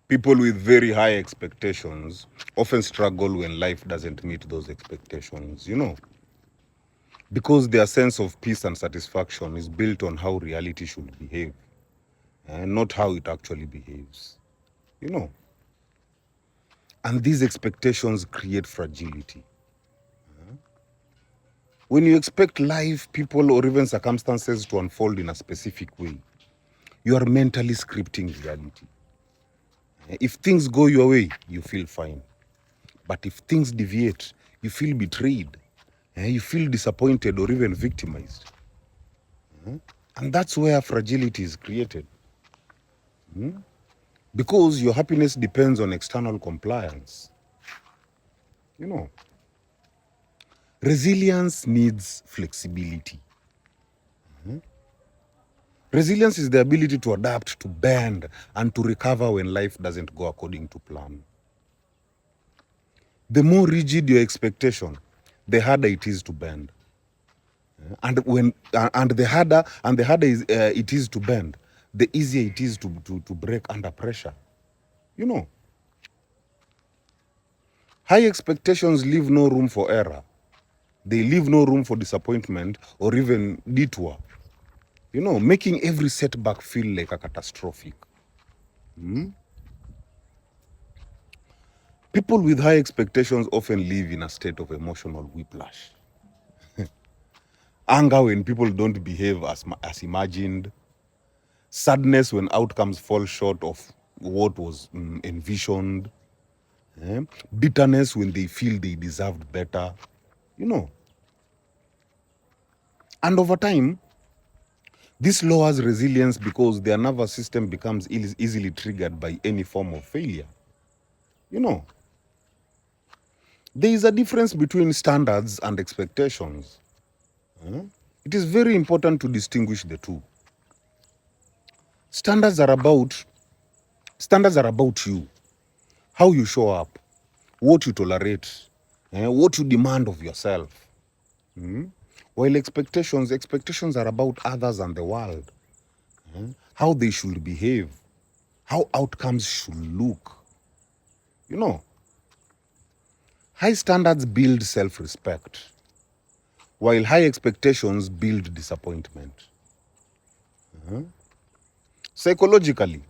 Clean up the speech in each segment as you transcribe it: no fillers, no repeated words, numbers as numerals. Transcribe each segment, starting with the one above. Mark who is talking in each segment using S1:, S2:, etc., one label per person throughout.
S1: People with very high expectations often struggle when life doesn't meet those expectations, because their sense of peace and satisfaction is built on how reality should behave and not how it actually behaves, you know. And these expectations create fragility. When you expect life, people, or even circumstances to unfold in a specific way, you are mentally scripting reality. If things go your way, you feel fine. But if things deviate, you feel betrayed. You feel disappointed or even victimized. And that's where fragility is created. Because your happiness depends on external compliance. You know, resilience needs flexibility. Resilience is the ability to adapt, to bend, and to recover when life doesn't go according to plan. The more rigid your expectation, the harder it is to bend. And the harder it is to bend, the easier it is to break under pressure. You know, high expectations leave no room for error. They leave no room for disappointment or even detour. Making every setback feel like a catastrophic. People with high expectations often live in a state of emotional whiplash. Anger when people don't behave as imagined. Sadness when outcomes fall short of what was envisioned. Bitterness when they feel they deserved better. And over time, this lowers resilience because their nervous system becomes easily triggered by any form of failure. You know, there is a difference between standards and expectations. It is very important to distinguish the two. Standards are about you, how you show up, what you tolerate, what you demand of yourself. While expectations are about others and the world, how they should behave, how outcomes should look. High standards build self-respect, while high expectations build disappointment. Psychologically,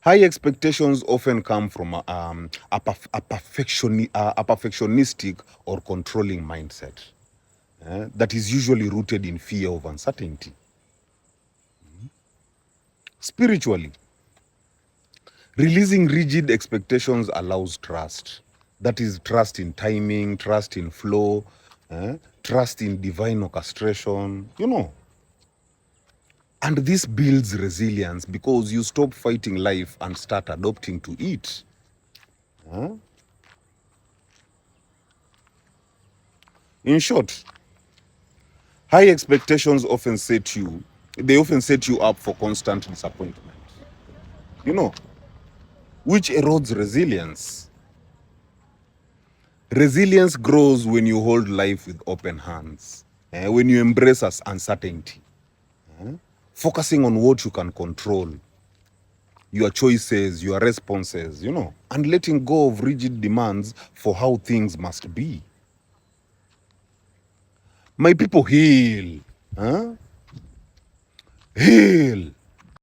S1: high expectations often come from a perfectionistic or controlling mindset that is usually rooted in fear of uncertainty. Spiritually, releasing rigid expectations allows trust. That is trust in timing, trust in flow, trust in divine orchestration, And this builds resilience because you stop fighting life and start adopting to it. In short, high expectations often set you up for constant disappointment, which erodes resilience. Resilience grows when you hold life with open hands, when you embrace uncertainty, focusing on what you can control, your choices, your responses, and letting go of rigid demands for how things must be. My people, heal. Heal.